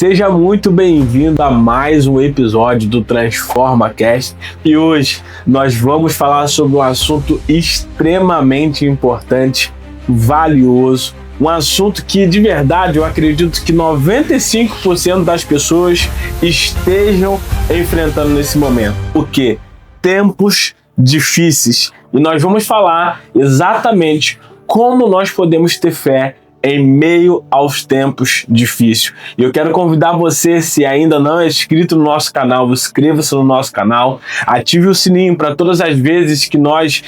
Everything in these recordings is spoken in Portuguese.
Seja muito bem-vindo a mais um episódio do TransformaCast e hoje nós vamos falar sobre um assunto extremamente importante, valioso, um assunto que de verdade eu acredito que 95% das pessoas estejam enfrentando nesse momento. O quê? Tempos difíceis. E nós vamos falar exatamente como nós podemos ter fé em meio aos tempos difíceis. E eu quero convidar você, se ainda não é inscrito no nosso canal, inscreva-se no nosso canal, ative o sininho para todas as vezes que nós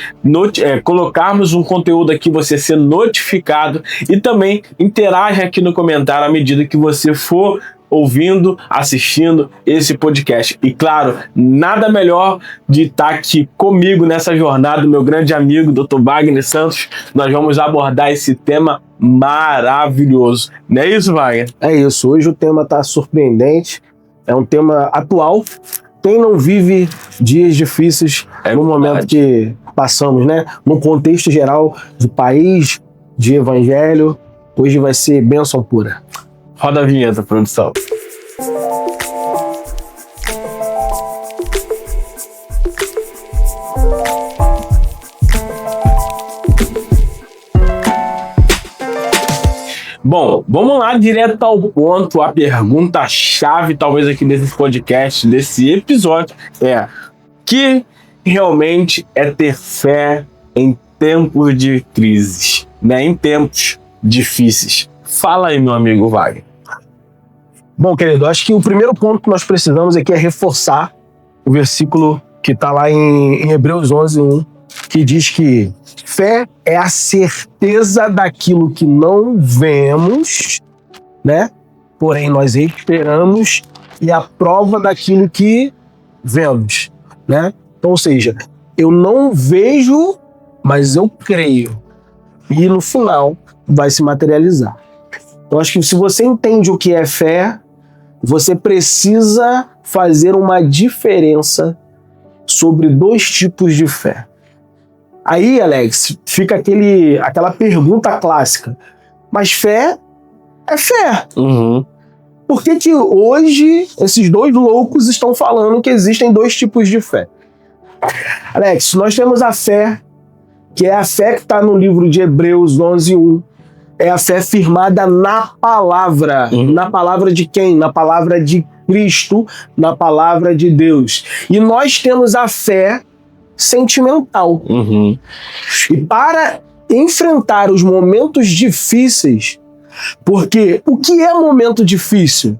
colocarmos um conteúdo aqui, você ser notificado, e também interaja aqui no comentário à medida que você for ouvindo, assistindo esse podcast. E claro, nada melhor de estar aqui comigo nessa jornada, meu grande amigo, Dr. Wagner Santos. Nós vamos abordar esse tema maravilhoso. Não é isso, Wagner? É isso. Hoje o tema está surpreendente. É um tema atual. Quem não vive dias difíceis no momento que passamos, né? No contexto geral de país, de evangelho, hoje vai ser bênção pura. Roda a vinheta, produção. Bom, vamos lá direto ao ponto. A pergunta-chave, talvez, aqui desse podcast, desse episódio, é: que realmente é ter fé em tempos de crises, né? Em tempos difíceis? Fala aí, meu amigo Wagner. Bom, querido, acho que o primeiro ponto que nós precisamos aqui é reforçar o versículo que está lá em Hebreus 11:1, que diz que fé é a certeza daquilo que não vemos, né? Porém, nós esperamos, e a prova daquilo que vemos, né? Então, ou seja, eu não vejo, mas eu creio. E no final vai se materializar. Então, acho que se você entende o que é fé, você precisa fazer uma diferença sobre dois tipos de fé. Aí, Alex, fica aquela pergunta clássica. Mas fé é fé. Uhum. Por que que hoje esses dois loucos estão falando que existem dois tipos de fé? Alex, nós temos a fé, que é a fé que está no livro de Hebreus 11:1. É a fé firmada na palavra. Na palavra de quem? Na palavra de Cristo, na palavra de Deus. E nós temos a fé sentimental. E para enfrentar os momentos difíceis, porque o que é momento difícil?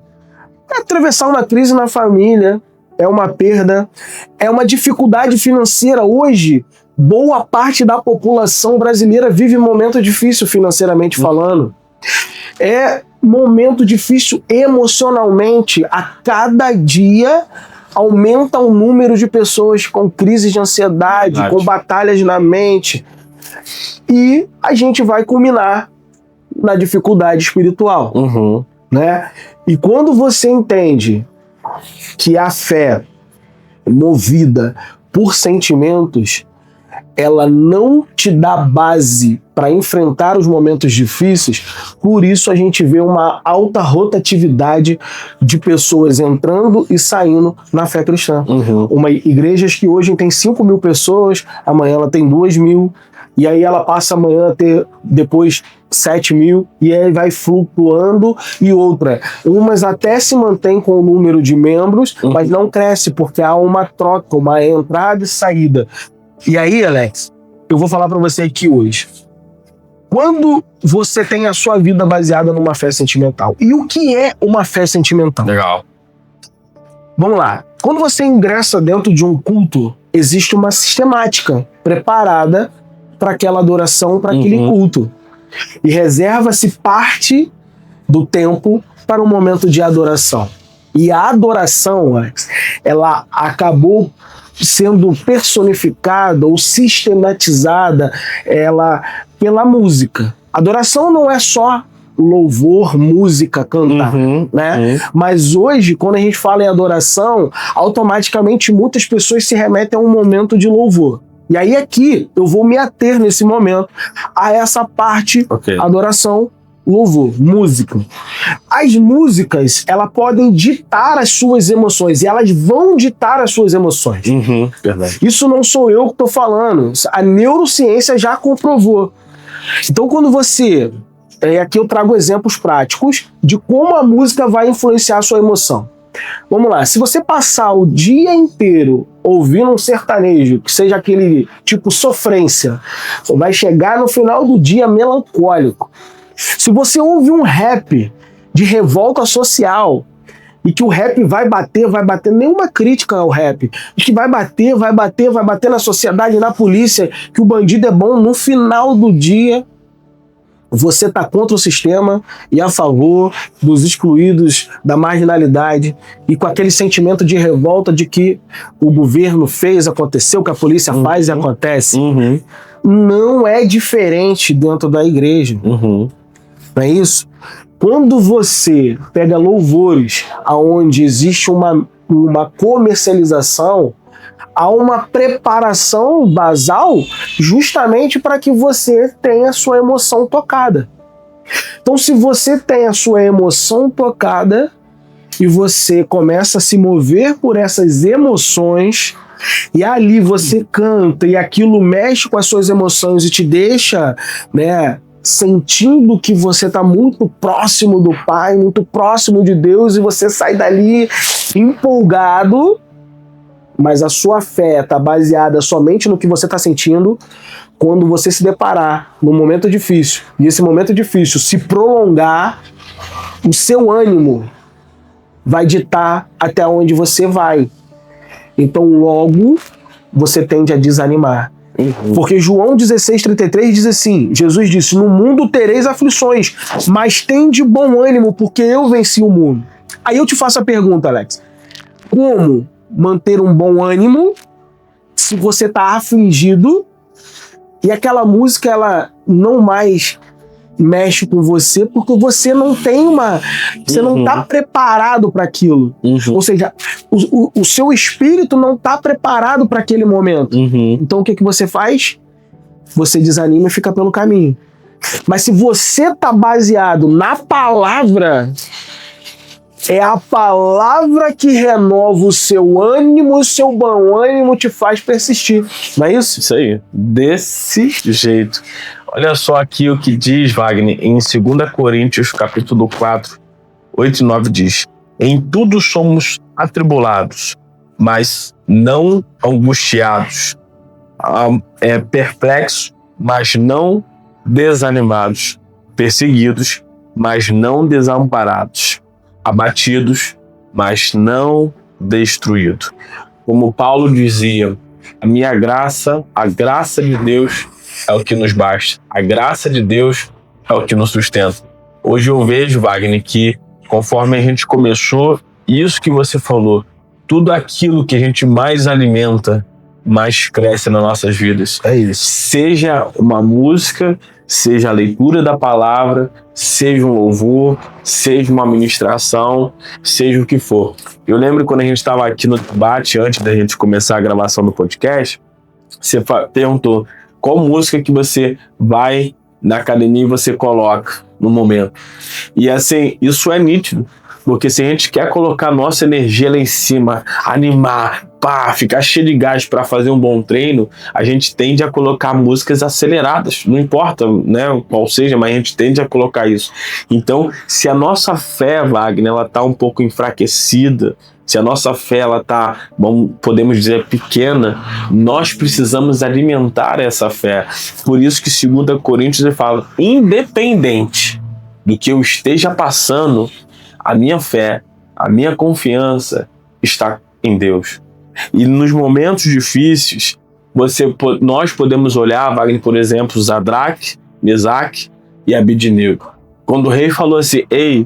É atravessar uma crise na família, é uma perda, é uma dificuldade financeira. Hoje, boa parte da população brasileira vive um momento difícil financeiramente falando. É momento difícil emocionalmente. A cada dia aumenta o número de pessoas com crises de ansiedade, com batalhas na mente. E a gente vai culminar na dificuldade espiritual. Né? E quando você entende que a fé movida por sentimentos, ela não te dá base para enfrentar os momentos difíceis, por isso a gente vê uma alta rotatividade de pessoas entrando e saindo na fé cristã. Uma igreja que hoje tem 5.000 pessoas, amanhã ela tem 2.000, e aí ela passa amanhã a ter depois 7.000, e aí vai flutuando, e outra, umas até se mantém com o número de membros, mas não cresce, porque há uma troca, uma entrada e saída. E aí, Alex, eu vou falar para você aqui hoje. Quando você tem a sua vida baseada numa fé sentimental, e o que é uma fé sentimental? Legal. Vamos lá. Quando você ingressa dentro de um culto, existe uma sistemática preparada para aquela adoração, para aquele culto. E reserva-se parte do tempo para um momento de adoração. E a adoração, Alex, ela acabou sendo personificada ou sistematizada pela música. Adoração não é só louvor, música, cantar, né? Mas hoje, quando a gente fala em adoração, automaticamente muitas pessoas se remetem a um momento de louvor. E aí aqui eu vou me ater nesse momento a essa parte, adoração, louvor, música. As músicas, elas podem ditar as suas emoções, e elas vão ditar as suas emoções. Verdade. Isso não sou eu que estou falando, a neurociência já comprovou. Então, quando você... aqui eu trago exemplos práticos de como a música vai influenciar a sua emoção. Vamos lá, se você passar o dia inteiro ouvindo um sertanejo, que seja aquele tipo sofrência, vai chegar no final do dia melancólico. Se você ouve um rap de revolta social, e que o rap vai bater, nenhuma crítica ao rap, e que vai bater na sociedade, na polícia, que o bandido é bom, no final do dia, você está contra o sistema e a favor dos excluídos, da marginalidade, e com aquele sentimento de revolta de que o governo fez, aconteceu, que a polícia faz e acontece. Não é diferente dentro da igreja. Não é isso? Quando você pega louvores onde existe uma comercialização, há uma preparação basal justamente para que você tenha a sua emoção tocada. Então, se você tem a sua emoção tocada e você começa a se mover por essas emoções, e ali você canta e aquilo mexe com as suas emoções e te deixa, né, sentindo que você está muito próximo do Pai, muito próximo de Deus, e você sai dali empolgado, mas a sua fé está baseada somente no que você está sentindo. Quando você se deparar num momento difícil, e esse momento difícil se prolongar, o seu ânimo vai ditar até onde você vai. Então logo você tende a desanimar. Porque João 16,33 diz assim, Jesus disse, no mundo tereis aflições, mas tende bom ânimo, porque eu venci o mundo. Aí eu te faço a pergunta, Alex, como manter um bom ânimo se você está afligido e aquela música ela não mais mexe com você porque você não tem você não está preparado para aquilo. Ou seja, o seu espírito não está preparado para aquele momento. Então o que você faz? Você desanima e fica pelo caminho. Mas se você está baseado na palavra, é a palavra que renova o seu ânimo, o seu bom ânimo te faz persistir. Não é isso? Isso aí. Desse jeito. Olha só aqui o que diz, Wagner, em 2 Coríntios, capítulo 4, 8 e 9 diz: em tudo somos atribulados, mas não angustiados, perplexos, mas não desanimados, perseguidos, mas não desamparados, abatidos, mas não destruídos. Como Paulo dizia, a graça de Deus é o que nos basta. A graça de Deus é o que nos sustenta. Hoje eu vejo, Wagner, que conforme a gente começou, isso que você falou, tudo aquilo que a gente mais alimenta, mais cresce nas nossas vidas. É isso. Seja uma música, seja a leitura da palavra, seja um louvor, seja uma ministração, seja o que for. Eu lembro quando a gente estava aqui no debate, antes da gente começar a gravação do podcast, você perguntou qual música que você vai na academia e você coloca no momento. E assim, isso é nítido. Porque se a gente quer colocar nossa energia lá em cima, animar, ficar cheio de gás para fazer um bom treino, a gente tende a colocar músicas aceleradas. Não importa, né, qual seja, mas a gente tende a colocar isso. Então, se a nossa fé, Wagner, ela tá um pouco enfraquecida, se a nossa fé ela tá, podemos dizer, pequena, nós precisamos alimentar essa fé. Por isso que 2 Coríntios ele fala, independente do que eu esteja passando, a minha fé, a minha confiança está em Deus. E nos momentos difíceis, nós podemos olhar, Wagner, por exemplo, Sadraque, Mesaque e Abednego. Quando o rei falou assim, ei,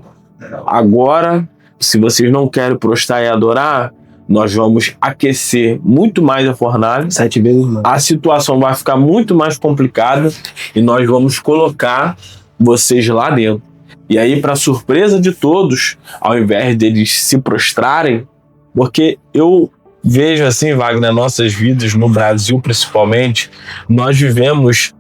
agora, se vocês não querem prostrar e adorar, nós vamos aquecer muito mais a fornalha, 7 vezes mais. A situação vai ficar muito mais complicada e nós vamos colocar vocês lá dentro. E aí, para surpresa de todos, ao invés deles se prostrarem, porque eu vejo assim, Wagner, nas nossas vidas, no Brasil principalmente, nós vivemos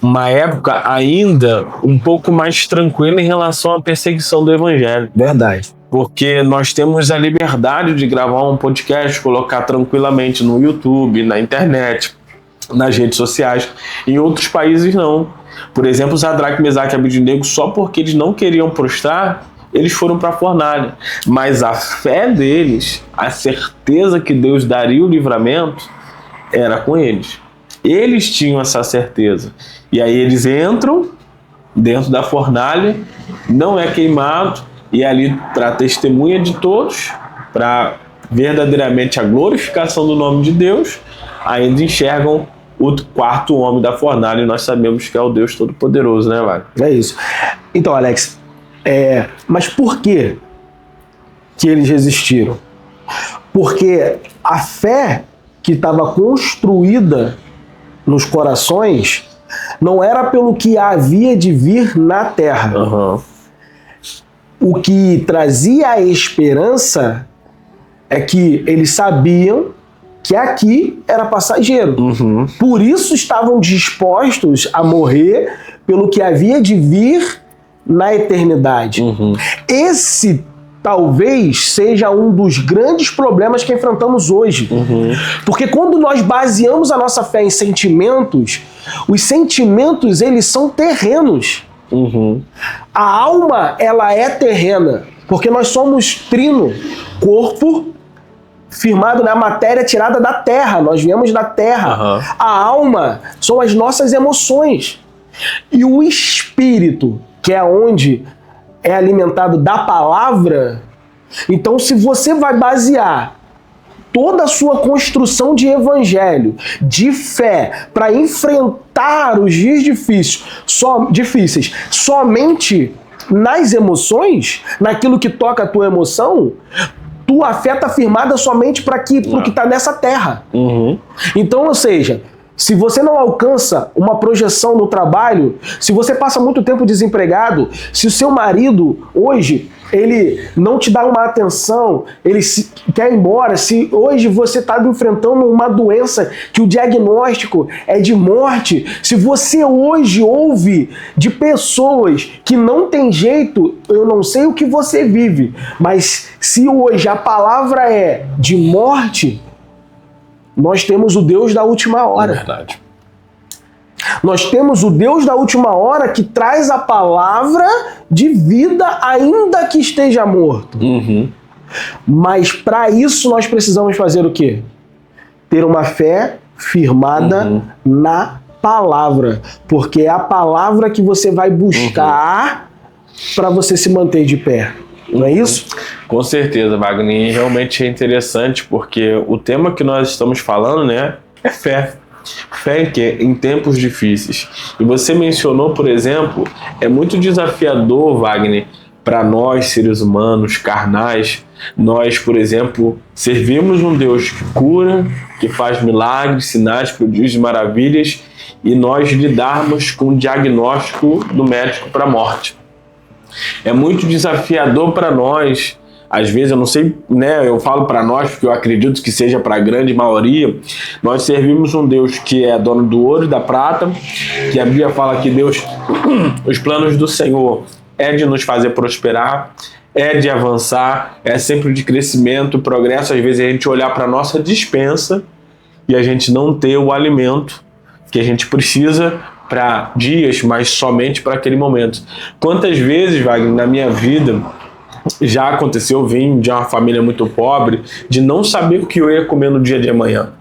uma época ainda um pouco mais tranquila em relação à perseguição do evangelho. Verdade. Porque nós temos a liberdade de gravar um podcast, colocar tranquilamente no YouTube, na internet, nas redes sociais. Em outros países não. Por exemplo, Sadraque, Mesaque e Abednego, só porque eles não queriam prostrar, eles foram para a fornalha. Mas a fé deles, a certeza que Deus daria o livramento, era com eles. Eles tinham essa certeza. E aí eles entram dentro da fornalha, não é queimado, e ali para testemunha de todos, para verdadeiramente a glorificação do nome de Deus, ainda enxergam o quarto homem da fornalha, e nós sabemos que é o Deus Todo-Poderoso, né, Wagner? É isso. Então, Alex, mas por que eles resistiram? Porque a fé que estava construída nos corações não era pelo que havia de vir na terra. Uhum. O que trazia a esperança é que eles sabiam que aqui era passageiro. Uhum. Por isso estavam dispostos a morrer pelo que havia de vir na eternidade. Uhum. Esse talvez seja um dos grandes problemas que enfrentamos hoje. Uhum. Porque quando nós baseamos a nossa fé em sentimentos, os sentimentos, eles são terrenos. Uhum. A alma, ela é terrena, porque nós somos trino, corpo firmado na matéria tirada da terra, nós viemos da terra. Uhum. A alma são as nossas emoções. E o espírito, que é onde é alimentado da palavra, então se você vai basear toda a sua construção de evangelho, de fé, para enfrentar os dias difíceis, somente nas emoções, naquilo que toca a tua emoção, tua fé está firmada somente para o que está nessa terra. Uhum. Então, ou seja, se você não alcança uma projeção no trabalho, se você passa muito tempo desempregado, se o seu marido hoje ele não te dá uma atenção, ele quer ir embora, se hoje você está enfrentando uma doença que o diagnóstico é de morte, se você hoje ouve de pessoas que não tem jeito, eu não sei o que você vive, mas se hoje a palavra é de morte, nós temos o Deus da última hora. É verdade. Nós temos o Deus da última hora que traz a palavra de vida ainda que esteja morto. Uhum. Mas para isso nós precisamos fazer o quê? Ter uma fé firmada na palavra. Porque é a palavra que você vai buscar para você se manter de pé. Não é isso? Com certeza, Wagner. E realmente é interessante porque o tema que nós estamos falando, né, é fé. Fé em quê? Em tempos difíceis. E você mencionou, por exemplo, é muito desafiador, Wagner, para nós, seres humanos, carnais, nós, por exemplo, servimos um Deus que cura, que faz milagres, sinais, prodígios e maravilhas, e nós lidarmos com o diagnóstico do médico para a morte. É muito desafiador para nós. Às vezes, eu não sei, né? Eu falo para nós, porque eu acredito que seja para a grande maioria. Nós servimos um Deus que é dono do ouro e da prata, que a Bíblia fala que Deus, os planos do Senhor é de nos fazer prosperar, é de avançar, é sempre de crescimento, progresso. Às vezes a gente olhar para a nossa despensa e a gente não ter o alimento que a gente precisa para dias, mas somente para aquele momento. Quantas vezes, Wagner, na minha vida já aconteceu, eu vim de uma família muito pobre, de não saber o que eu ia comer no dia de amanhã,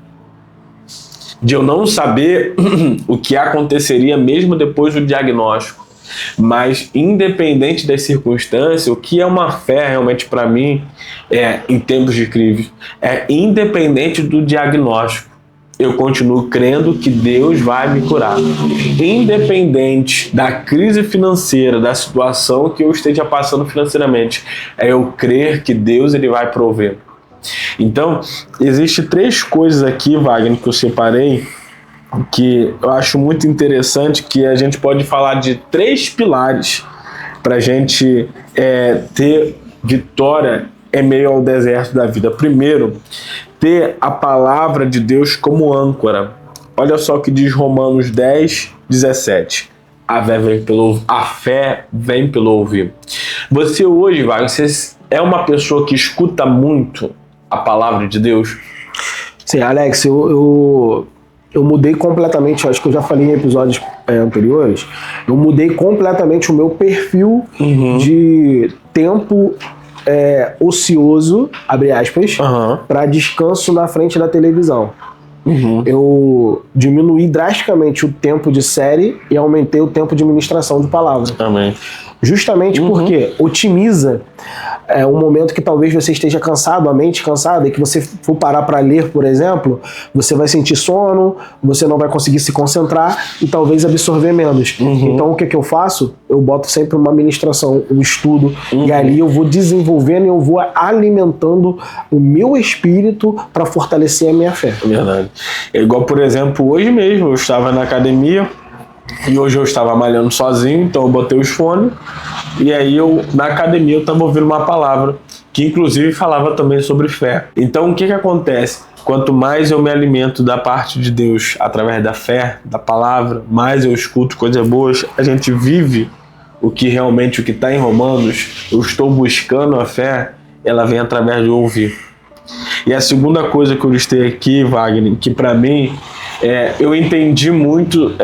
de eu não saber o que aconteceria mesmo depois do diagnóstico. Mas independente das circunstâncias, o que é uma fé realmente para mim em tempos de crise, é independente do diagnóstico, eu continuo crendo que Deus vai me curar. Independente da crise financeira, da situação que eu esteja passando financeiramente, é eu crer que Deus ele vai prover. Então, existem 3 coisas aqui, Wagner, que eu separei, que eu acho muito interessante, que a gente pode falar de 3 pilares para a gente ter vitória em meio ao deserto da vida. Primeiro, ter a palavra de Deus como âncora. Olha só o que diz Romanos 10, 17. A fé vem pelo ouvir. Você hoje, Wagner, você é uma pessoa que escuta muito a palavra de Deus? Sim, Alex, eu mudei completamente, acho que eu já falei em episódios anteriores, eu mudei completamente o meu perfil de tempo ocioso, abre aspas, para descanso na frente da televisão. Eu diminuí drasticamente o tempo de série e aumentei o tempo de ministração de palavra. Amém. Justamente porque otimiza um momento que talvez você esteja cansado, a mente cansada, e que você for parar para ler, por exemplo, você vai sentir sono, você não vai conseguir se concentrar e talvez absorver menos. Então o que eu faço? Eu boto sempre uma ministração, um estudo, e ali eu vou desenvolvendo e eu vou alimentando o meu espírito para fortalecer a minha fé. Verdade. É igual, por exemplo, hoje mesmo eu estava na academia e hoje eu estava malhando sozinho, então eu botei os fones e aí na academia eu estava ouvindo uma palavra que inclusive falava também sobre fé. Então o que acontece? Quanto mais eu me alimento da parte de Deus através da fé, da palavra, mais eu escuto coisas boas, a gente vive o que está em Romanos. Eu estou buscando a fé, ela vem através de ouvir. E a segunda coisa que eu listei aqui, Wagner, que para mim eu entendi muito,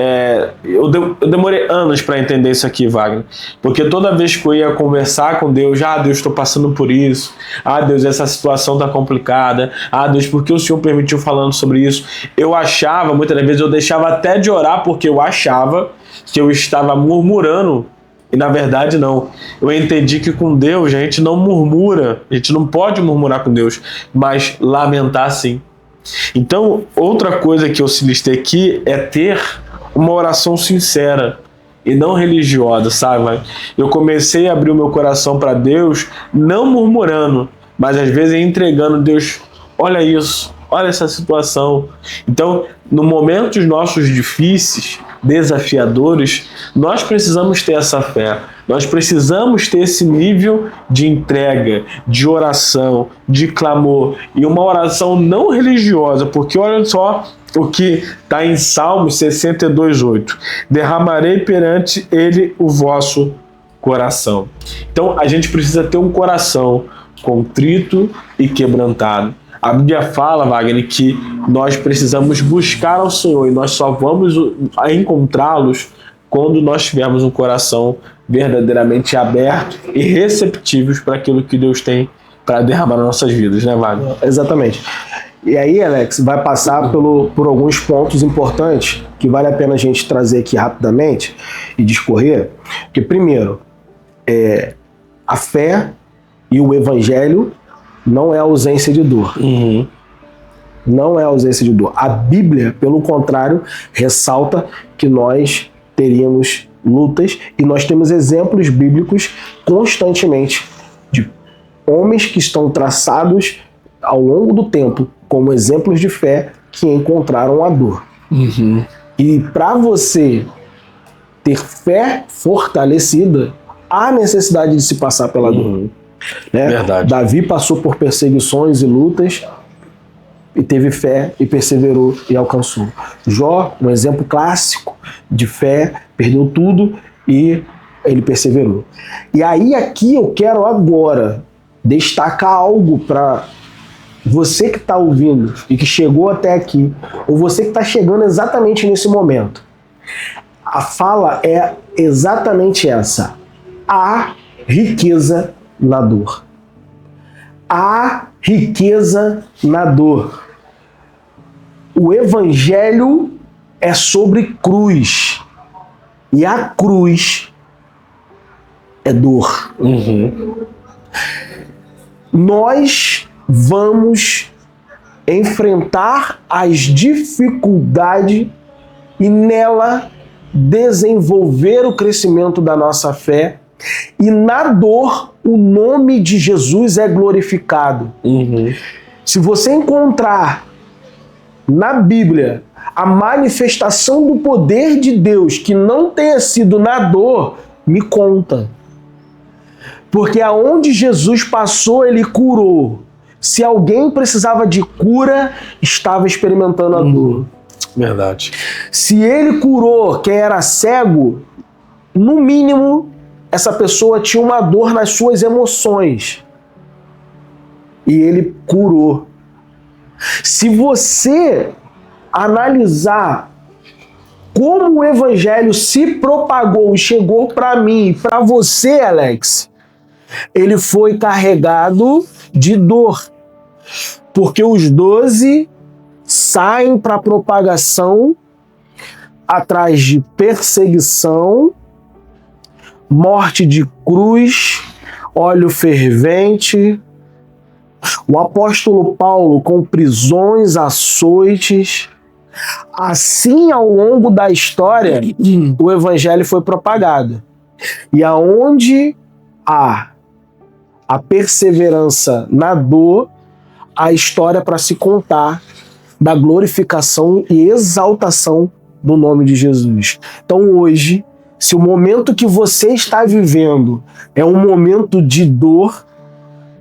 eu demorei anos para entender isso aqui, Wagner, porque toda vez que eu ia conversar com Deus, Deus, estou passando por isso, Deus, essa situação tá complicada, Deus, por que o Senhor permitiu falando sobre isso? Eu achava, muitas das vezes eu deixava até de orar, porque eu achava que eu estava murmurando, e na verdade não. Eu entendi que com Deus a gente não murmura, a gente não pode murmurar com Deus, mas lamentar sim. Então, outra coisa que eu listei aqui é ter uma oração sincera e não religiosa, sabe? Eu comecei a abrir o meu coração para Deus, não murmurando, mas às vezes entregando. Deus, olha isso, olha essa situação. Então, no momento dos nossos difíceis, desafiadores, nós precisamos ter essa fé. Nós precisamos ter esse nível de entrega, de oração, de clamor, e uma oração não religiosa, porque olha só o que está em Salmos 62:8. Derramarei perante ele o vosso coração. Então a gente precisa ter um coração contrito e quebrantado. A Bíblia fala, Wagner, que nós precisamos buscar ao Senhor e nós só vamos encontrá-los quando nós tivermos um coração verdadeiramente aberto e receptivos para aquilo que Deus tem para derramar nas nossas vidas, né, Wagner? Exatamente. E aí, Alex, vai passar por alguns pontos importantes que vale a pena a gente trazer aqui rapidamente e discorrer. Porque, primeiro, a fé e o evangelho não é ausência de dor. Não é ausência de dor. A Bíblia, pelo contrário, ressalta que nós teríamos lutas e nós temos exemplos bíblicos constantemente de homens que estão traçados ao longo do tempo como exemplos de fé que encontraram a dor. E para você ter fé fortalecida, há necessidade de se passar pela dor. Né? Verdade. Davi passou por perseguições e lutas e teve fé e perseverou e alcançou. Jó, um exemplo clássico de fé, perdeu tudo e ele perseverou. E aí aqui eu quero agora destacar algo para você que está ouvindo e que chegou até aqui, ou você que está chegando exatamente nesse momento. A fala é exatamente essa: há riqueza na dor. Há riqueza na dor. O evangelho é sobre cruz. E a cruz é dor. Nós vamos enfrentar as dificuldades e nela desenvolver o crescimento da nossa fé. E na dor, o nome de Jesus é glorificado. Se você encontrar na Bíblia a manifestação do poder de Deus que não tenha sido na dor, me conta. Porque aonde Jesus passou, ele curou. Se alguém precisava de cura, estava experimentando a dor. Verdade. Se ele curou quem era cego, no mínimo, essa pessoa tinha uma dor nas suas emoções. E ele curou. Se você analisar como o evangelho se propagou e chegou para mim e para você, Alex, ele foi carregado de dor. Porque os 12 saem para propagação atrás de perseguição, morte de cruz, óleo fervente. O apóstolo Paulo com prisões, açoites. Assim, ao longo da história, o evangelho foi propagado. E aonde há a perseverança na dor, a história para se contar da glorificação e exaltação do nome de Jesus. Então hoje, se o momento que você está vivendo é um momento de dor,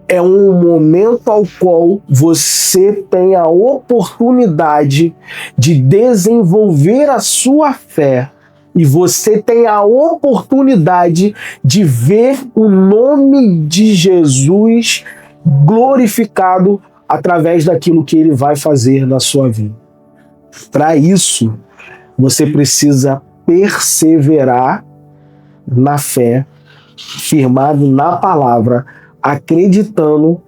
é um momento ao qual você tem a oportunidade de desenvolver a sua fé e você tem a oportunidade de ver o nome de Jesus glorificado através daquilo que ele vai fazer na sua vida. Para isso, você precisa perseverar na fé, firmado na palavra, acreditando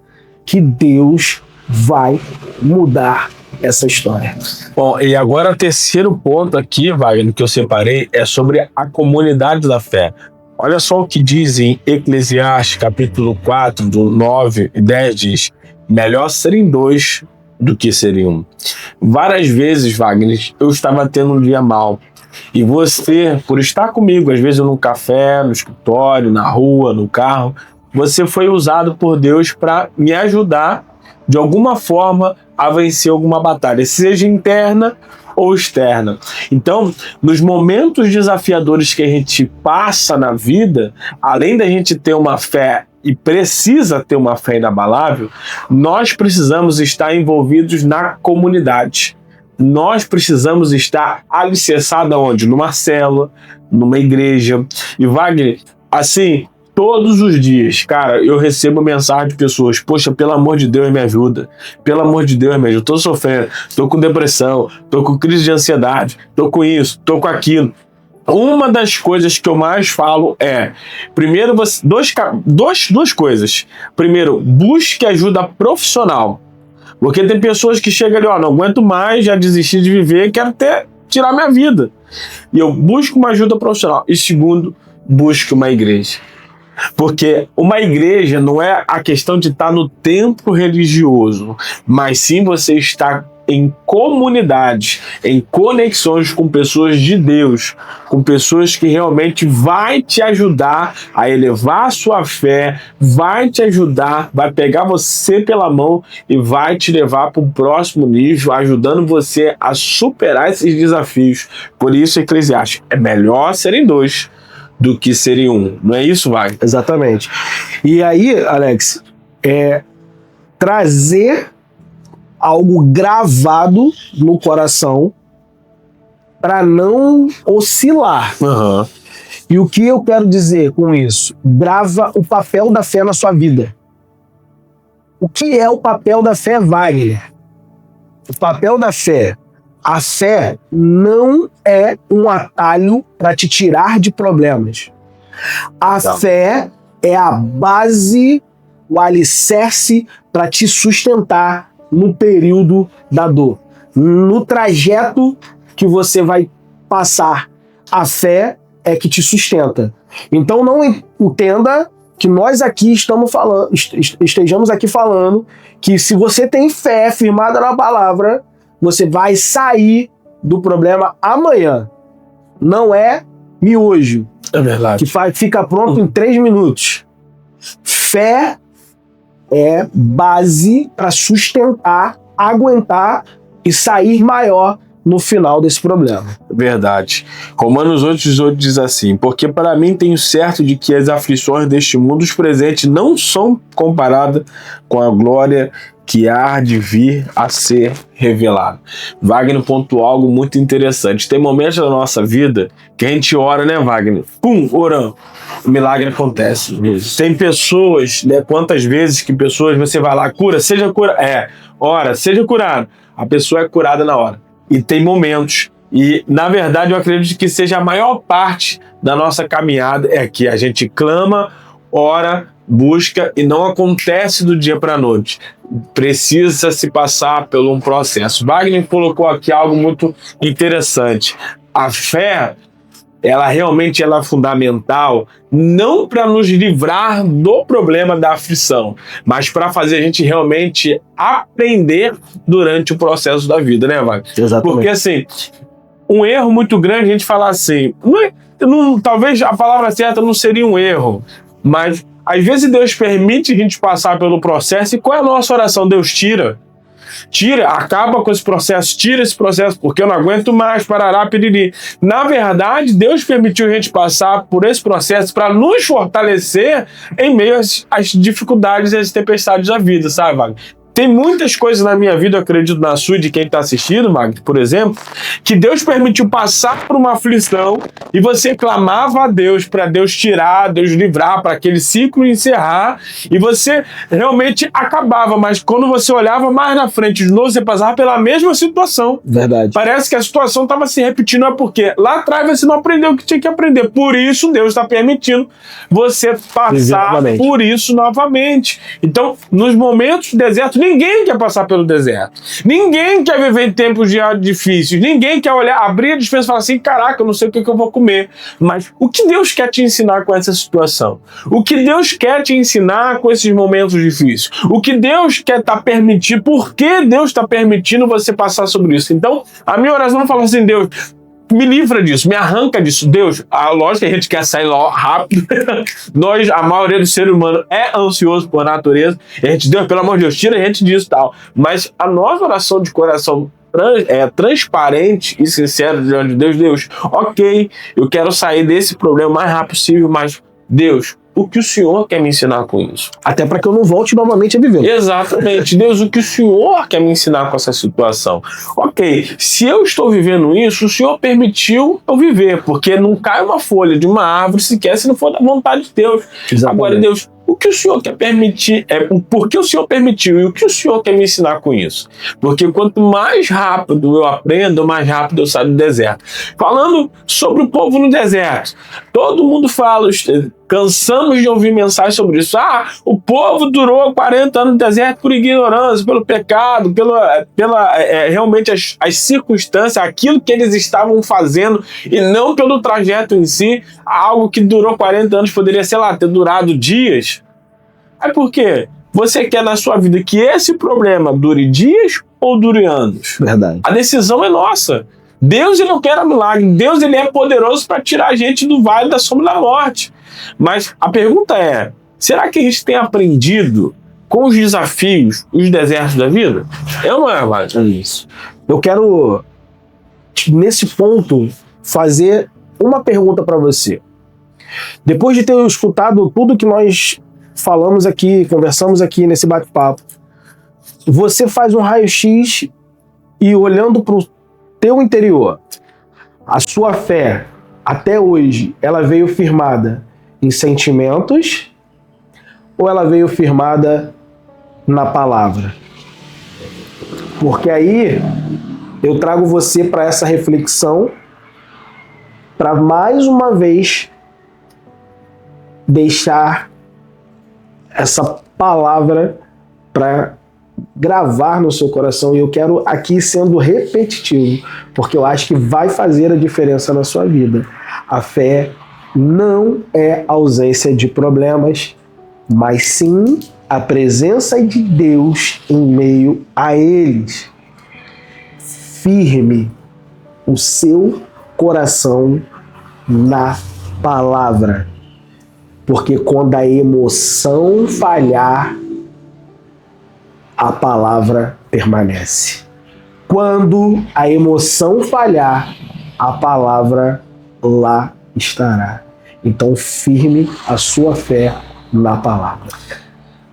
que Deus vai mudar essa história. Bom, e agora o terceiro ponto aqui, Wagner, que eu separei, é sobre a comunidade da fé. Olha só o que diz em Eclesiastes, capítulo 4, do 9 e 10, diz: melhor serem 2 do que serem 1. Várias vezes, Wagner, eu estava tendo um dia mal. E você, por estar comigo, às vezes no café, no escritório, na rua, no carro, você foi usado por Deus para me ajudar, de alguma forma, a vencer alguma batalha, seja interna ou externa. Então, nos momentos desafiadores que a gente passa na vida, além da gente ter uma fé e precisa ter uma fé inabalável, nós precisamos estar envolvidos na comunidade. Nós precisamos estar alicerçados onde? Numa célula, numa igreja. E Wagner, assim, todos os dias, cara, eu recebo mensagem de pessoas: poxa, pelo amor de Deus, me ajuda. Pelo amor de Deus, me ajuda. Eu tô sofrendo, tô com depressão, tô com crise de ansiedade, tô com isso, tô com aquilo. Uma das coisas que eu mais falo é, primeiro, duas coisas. Primeiro, busque ajuda profissional. Porque tem pessoas que chegam ali, ó, não aguento mais, já desisti de viver, quero até tirar minha vida. E eu busco uma ajuda profissional. E segundo, busque uma igreja. Porque uma igreja não é a questão de estar no templo religioso, mas sim você estar em comunidade, em conexões com pessoas de Deus, com pessoas que realmente vai te ajudar a elevar a sua fé, vai te ajudar, vai pegar você pela mão e vai te levar para um próximo nível, ajudando você a superar esses desafios. Por isso, Eclesiastes, é melhor serem 2 do que serem 1. Não é isso, Wagner? Exatamente. E aí, Alex, trazer algo gravado no coração para não oscilar. Uhum. E o que eu quero dizer com isso? Grava o papel da fé na sua vida. O que é o papel da fé, Wagner? O papel da fé. A fé não é um atalho para te tirar de problemas. A fé é a base, o alicerce para te sustentar no período da dor. No trajeto que você vai passar, a fé é que te sustenta. Então não entenda que nós aqui estejamos aqui falando que se você tem fé firmada na palavra, você vai sair do problema amanhã. Não é miojo. É verdade. Que fica pronto em 3 minutos. Fé é base para sustentar, aguentar e sair maior no final desse problema. Verdade. Romanos 8,18 diz assim: porque para mim tenho certo de que as aflições deste mundo presentes não são comparadas com a glória que há de vir a ser revelado. Wagner pontuou algo muito interessante. Tem momentos da nossa vida que a gente ora, né, Wagner? Pum, orando. O milagre acontece. Isso. Tem pessoas, né? Quantas vezes que pessoas você vai lá, cura, seja curado. Ora, seja curado. A pessoa é curada na hora. E tem momentos. E, na verdade, eu acredito que seja a maior parte da nossa caminhada é que a gente clama, ora, busca e não acontece do dia para a noite. Precisa se passar por um processo. Wagner colocou aqui algo muito interessante. A fé, ela realmente é fundamental, não para nos livrar do problema da aflição, mas para fazer a gente realmente aprender durante o processo da vida, né, Wagner? Exatamente. Porque, assim, um erro muito grande a gente falar assim, talvez a palavra certa não seria um erro, mas às vezes Deus permite a gente passar pelo processo. E qual é a nossa oração? Deus tira, acaba com esse processo, tira esse processo, porque eu não aguento mais, parará, piriri. Na verdade, Deus permitiu a gente passar por esse processo para nos fortalecer em meio às dificuldades e às tempestades da vida, sabe, Wagner? Tem muitas coisas na minha vida, eu acredito na sua e de quem está assistindo, Magno, por exemplo, que Deus permitiu passar por uma aflição e você clamava a Deus para Deus tirar, Deus livrar, para aquele ciclo encerrar, e você realmente acabava, mas quando você olhava mais na frente de novo, você passava pela mesma situação. Verdade. Parece que a situação estava se repetindo, é porque lá atrás você não aprendeu o que tinha que aprender. Por isso, Deus está permitindo você passar por isso novamente. Então, nos momentos do deserto, ninguém quer passar pelo deserto. Ninguém quer viver em tempos difíceis. Ninguém quer olhar, abrir a despensa e falar assim, caraca, eu não sei o que eu vou comer. Mas o que Deus quer te ensinar com essa situação? O que Deus quer te ensinar com esses momentos difíceis? O que Deus quer permitindo? Por que Deus está permitindo você passar sobre isso? Então, a minha oração fala assim, Deus, me livra disso, me arranca disso. Deus, lógico que a gente quer sair rápido. A maioria do ser humano é ansioso por natureza. E a gente, Deus, pelo amor de Deus, tira a gente disso e tal. Mas a nossa oração de coração transparente e sincera diante de Deus, ok, eu quero sair desse problema o mais rápido possível, mas Deus, o que o Senhor quer me ensinar com isso? Até para que eu não volte novamente a viver. Exatamente. Deus, o que o Senhor quer me ensinar com essa situação? Ok, se eu estou vivendo isso, o Senhor permitiu eu viver, porque não cai uma folha de uma árvore sequer se não for da vontade de Deus. Exatamente. Agora, Deus, o que o Senhor quer permitir, por que o Senhor permitiu e o que o Senhor quer me ensinar com isso? Porque quanto mais rápido eu aprendo, mais rápido eu saio do deserto. Falando sobre o povo no deserto, todo mundo fala, cansamos de ouvir mensagens sobre isso. O povo durou 40 anos no deserto por ignorância, pelo pecado, realmente as circunstâncias, aquilo que eles estavam fazendo e não pelo trajeto em si. Algo que durou 40 anos poderia, sei lá, ter durado dias. É porque você quer na sua vida que esse problema dure dias ou dure anos? Verdade. A decisão é nossa. Deus, ele não quer milagre. Deus, ele é poderoso para tirar a gente do vale da sombra da morte. Mas a pergunta é, será que a gente tem aprendido com os desafios, os desertos da vida? Não é, Wagner? Isso. Eu quero, nesse ponto, fazer uma pergunta para você. Depois de ter escutado tudo que nós falamos aqui, conversamos aqui nesse bate-papo, você faz um raio-x e olhando para o teu interior, a sua fé, até hoje, ela veio firmada em sentimentos ou ela veio firmada na palavra? Porque aí eu trago você para essa reflexão, para mais uma vez deixar essa palavra para gravar no seu coração, e eu quero aqui sendo repetitivo, porque eu acho que vai fazer a diferença na sua vida. A fé não é ausência de problemas, mas sim a presença de Deus em meio a eles. Firme o seu coração na palavra, porque quando a emoção falhar, a palavra permanece. Quando a emoção falhar, a palavra lá estará. Então, firme a sua fé na palavra.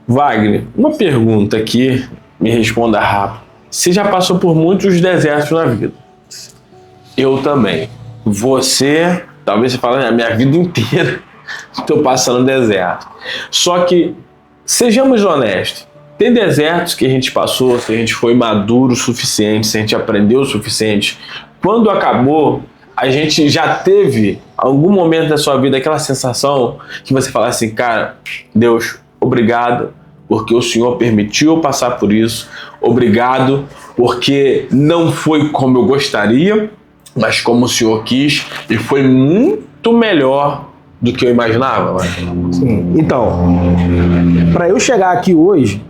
Wagner, uma pergunta aqui, me responda rápido. Você já passou por muitos desertos na vida. Eu também. Você, talvez você fale, a minha vida inteira estou passando deserto. Só que, sejamos honestos, tem desertos que a gente passou, se a gente foi maduro o suficiente, se a gente aprendeu o suficiente. Quando acabou, a gente já teve algum momento da sua vida aquela sensação que você fala assim, cara, Deus, obrigado porque o Senhor permitiu eu passar por isso. Obrigado porque não foi como eu gostaria, mas como o Senhor quis e foi muito melhor do que eu imaginava. Sim. Então, para eu chegar aqui hoje,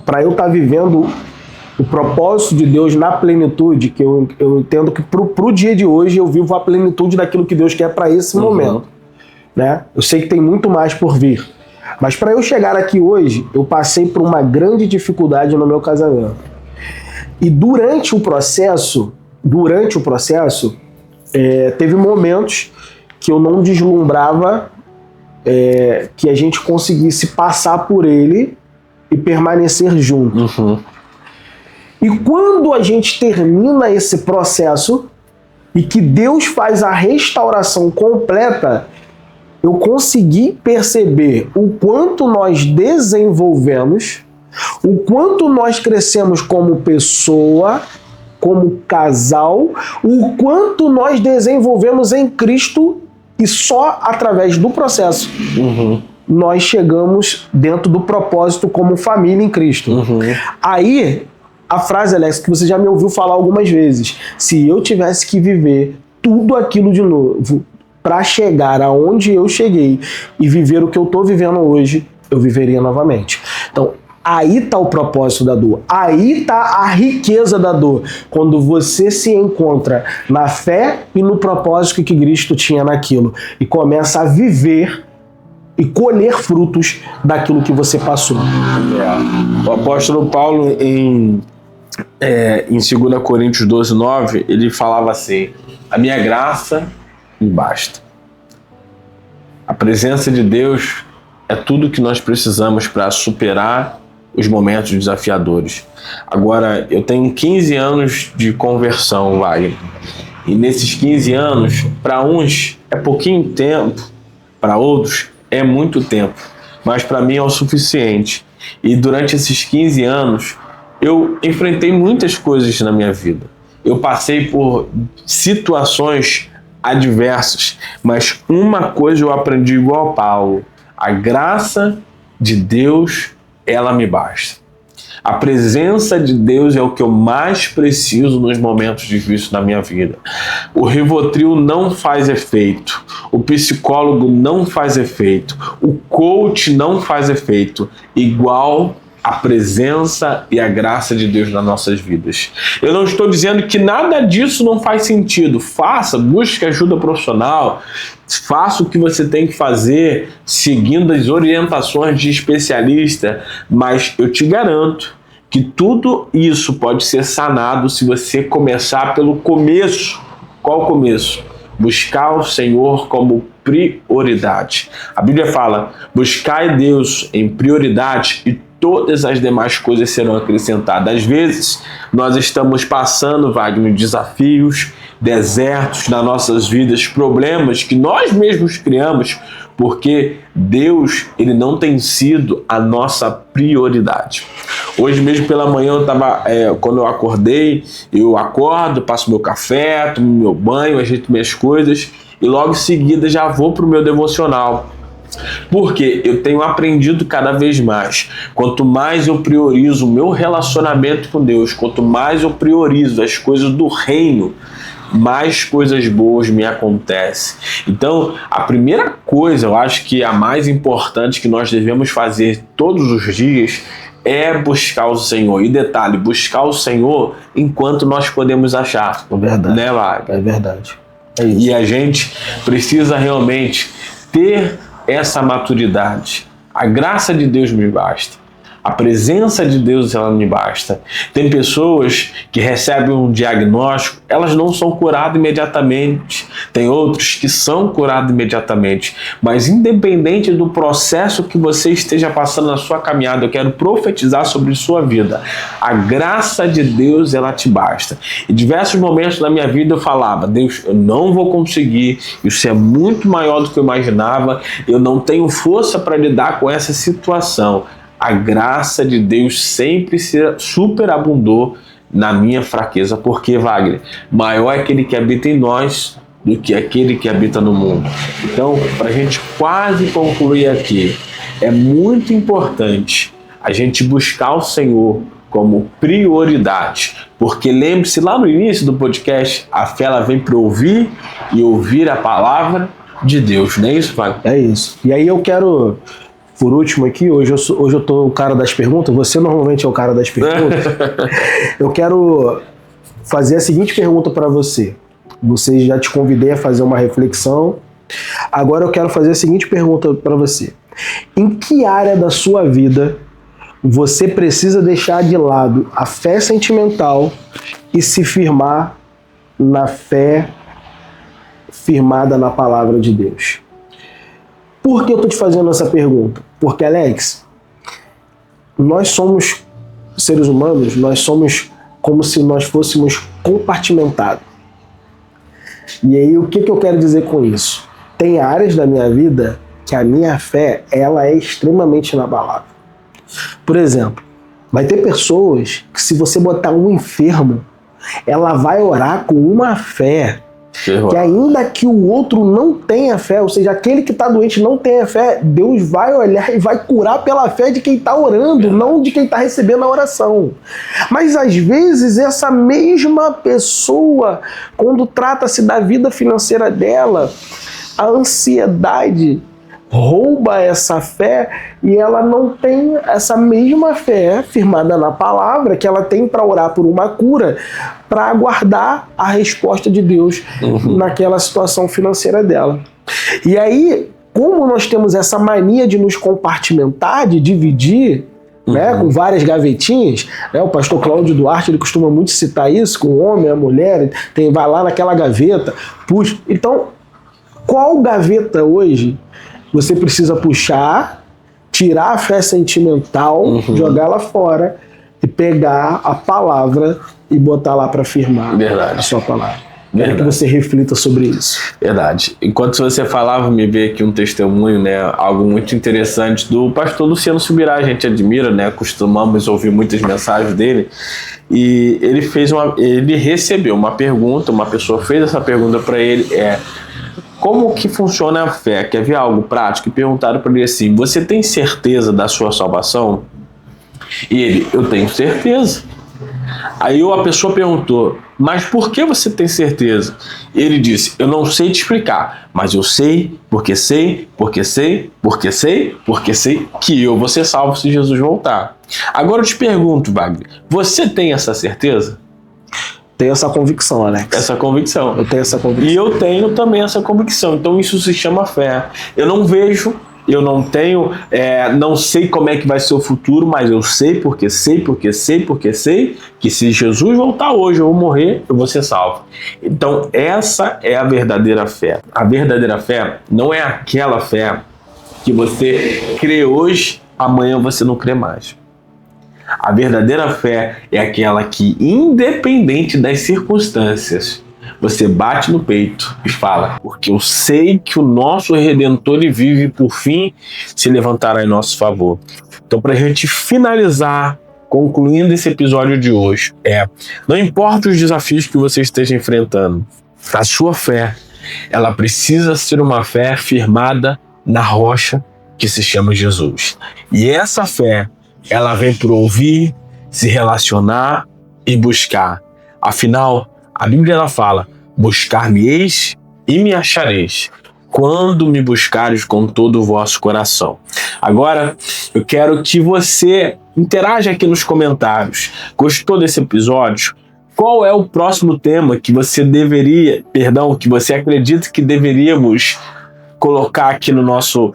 para eu estar vivendo o propósito de Deus na plenitude, que eu entendo que pro dia de hoje eu vivo a plenitude daquilo que Deus quer para esse momento, né? Eu sei que tem muito mais por vir, mas para eu chegar aqui hoje, eu passei por uma grande dificuldade no meu casamento. E durante o processo, teve momentos que eu não deslumbrava que a gente conseguisse passar por ele e permanecer junto. E quando a gente termina esse processo e que Deus faz a restauração completa, eu consegui perceber o quanto nós desenvolvemos, o quanto nós crescemos como pessoa, como casal, o quanto nós desenvolvemos em Cristo e só através do processo nós chegamos dentro do propósito como família em Cristo. Aí, a frase, Alex, que você já me ouviu falar algumas vezes, se eu tivesse que viver tudo aquilo de novo para chegar aonde eu cheguei e viver o que eu estou vivendo hoje, eu viveria novamente. Então, aí está o propósito da dor, aí está a riqueza da dor, quando você se encontra na fé e no propósito que Cristo tinha naquilo e começa a viver e colher frutos daquilo que você passou. O apóstolo Paulo, em 2 Coríntios 12:9, ele falava assim, a minha graça me basta. A presença de Deus é tudo que nós precisamos para superar os momentos desafiadores. Agora, eu tenho 15 anos de conversão, Wagner. E nesses 15 anos, para uns é pouquinho tempo, para outros é muito tempo, mas para mim é o suficiente. E durante esses 15 anos, eu enfrentei muitas coisas na minha vida. Eu passei por situações adversas, mas uma coisa eu aprendi igual a Paulo: a graça de Deus, ela me basta. A presença de Deus é o que eu mais preciso nos momentos difíceis da minha vida. O Rivotril não faz efeito. O psicólogo não faz efeito. O coach não faz efeito. Igual a presença e a graça de Deus nas nossas vidas. Eu não estou dizendo que nada disso não faz sentido. Faça, busque ajuda profissional. Faça o que você tem que fazer, seguindo as orientações de especialista, mas eu te garanto que tudo isso pode ser sanado se você começar pelo começo. Qual o começo? Buscar o Senhor como prioridade. A Bíblia fala, buscai Deus em prioridade e todas as demais coisas serão acrescentadas. Às vezes, nós estamos passando, Wagner, desafios, desertos nas nossas vidas, problemas que nós mesmos criamos, porque Deus, ele não tem sido a nossa prioridade. Hoje mesmo pela manhã, quando eu acordei, eu acordo, passo meu café, tomo meu banho, ajeito minhas coisas e logo em seguida já vou para o meu devocional. Porque eu tenho aprendido cada vez mais. Quanto mais eu priorizo o meu relacionamento com Deus, quanto mais eu priorizo as coisas do reino, mais coisas boas me acontecem. Então, a primeira coisa, eu acho que a mais importante que nós devemos fazer todos os dias é buscar o Senhor. E detalhe, buscar o Senhor enquanto nós podemos achar. É verdade. Né, Wagner? É verdade. É isso. E a gente precisa realmente ter essa maturidade. A graça de Deus me basta. A presença de Deus, ela me basta. Tem pessoas que recebem um diagnóstico, elas não são curadas imediatamente. Tem outros que são curados imediatamente. Mas independente do processo que você esteja passando na sua caminhada, eu quero profetizar sobre sua vida. A graça de Deus, ela te basta. Em diversos momentos da minha vida eu falava: Deus, eu não vou conseguir, isso é muito maior do que eu imaginava, eu não tenho força para lidar com essa situação. A graça de Deus sempre superabundou na minha fraqueza, porque, Wagner, maior é aquele que habita em nós do que aquele que habita no mundo. Então, para a gente quase concluir aqui, é muito importante a gente buscar o Senhor como prioridade, porque lembre-se, lá no início do podcast, a fé ela vem para ouvir e ouvir a palavra de Deus, não é isso, Wagner? É isso. E aí eu quero, por último aqui, hoje eu tô o cara das perguntas, você normalmente é o cara das perguntas. Eu quero fazer a seguinte pergunta para você. Você já te convidei a fazer uma reflexão. Agora eu quero fazer a seguinte pergunta para você. Em que área da sua vida você precisa deixar de lado a fé sentimental e se firmar na fé firmada na palavra de Deus? Por que eu estou te fazendo essa pergunta? Porque, Alex, nós somos seres humanos, nós somos como se nós fôssemos compartimentados. E aí, o que eu quero dizer com isso? Tem áreas da minha vida que a minha fé, ela é extremamente inabalável. Por exemplo, vai ter pessoas que, se você botar um enfermo, ela vai orar com uma fé que, ainda que o outro não tenha fé, ou seja, aquele que está doente não tenha fé, Deus vai olhar e vai curar pela fé de quem está orando, não de quem está recebendo a oração. Mas às vezes essa mesma pessoa, quando trata-se da vida financeira dela, a ansiedade rouba essa fé e ela não tem essa mesma fé firmada na palavra que ela tem para orar por uma cura, para aguardar a resposta de Deus naquela situação financeira dela. E aí, como nós temos essa mania de nos compartimentar, de dividir, né, com várias gavetinhas, né, o pastor Cláudio Duarte ele costuma muito citar isso, com o homem, a mulher, vai lá naquela gaveta, puxa. Então, qual gaveta hoje você precisa puxar, tirar a fé sentimental, jogar ela fora e pegar a palavra e botar lá para firmar a sua palavra? Quero que você reflita sobre isso. Verdade. Enquanto você falava, me veio aqui um testemunho, né, algo muito interessante do pastor Luciano Subirá. A gente admira, né, costumamos ouvir muitas mensagens dele. E ele recebeu uma pergunta, uma pessoa fez essa pergunta para ele, como que funciona a fé? Quer ver algo prático? E perguntaram para ele assim: você tem certeza da sua salvação? E ele: eu tenho certeza. Aí a pessoa perguntou: mas por que você tem certeza? Ele disse: eu não sei te explicar, mas eu sei, porque sei, porque sei, porque sei, porque sei que eu vou ser salvo se Jesus voltar. Agora eu te pergunto, Wagner, você tem essa certeza? Tenho essa convicção, Alex. Essa convicção. Eu tenho essa convicção. E eu tenho também essa convicção. Então isso se chama fé. Eu não vejo, eu não tenho, não sei como é que vai ser o futuro, mas eu sei, porque sei, porque sei, porque sei que se Jesus voltar hoje ou morrer, eu vou ser salvo. Então essa é a verdadeira fé. A verdadeira fé não é aquela fé que você crê hoje, amanhã você não crê mais. A verdadeira fé é aquela que, independente das circunstâncias, você bate no peito e fala: porque eu sei que o nosso Redentor vive, por fim se levantará em nosso favor. Então, para a gente finalizar, concluindo esse episódio de hoje, não importa os desafios que você esteja enfrentando, a sua fé, ela precisa ser uma fé firmada na rocha que se chama Jesus. E essa fé, ela vem por ouvir, se relacionar e buscar. Afinal, a Bíblia ela fala: buscar-me-eis e me achareis, quando me buscares com todo o vosso coração. Agora, eu quero que você interaja aqui nos comentários. Gostou desse episódio? Qual é o próximo tema que você que você acredita que deveríamos colocar aqui no nosso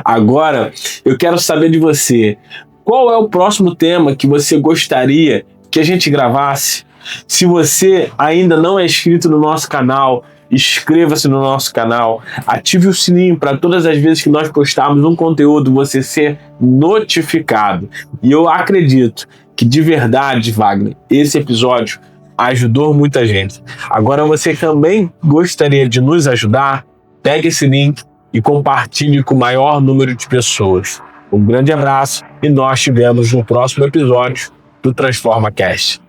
Agora, eu quero saber de você. Qual é o próximo tema que você gostaria que a gente gravasse? Se você ainda não é inscrito no nosso canal, inscreva-se no nosso canal, ative o sininho para todas as vezes que nós postarmos um conteúdo você ser notificado. E eu acredito que de verdade, Wagner, esse episódio ajudou muita gente. Agora você também gostaria de nos ajudar? Pegue esse link e compartilhe com o maior número de pessoas. Um grande abraço e nós te vemos no próximo episódio do Transforma Cast.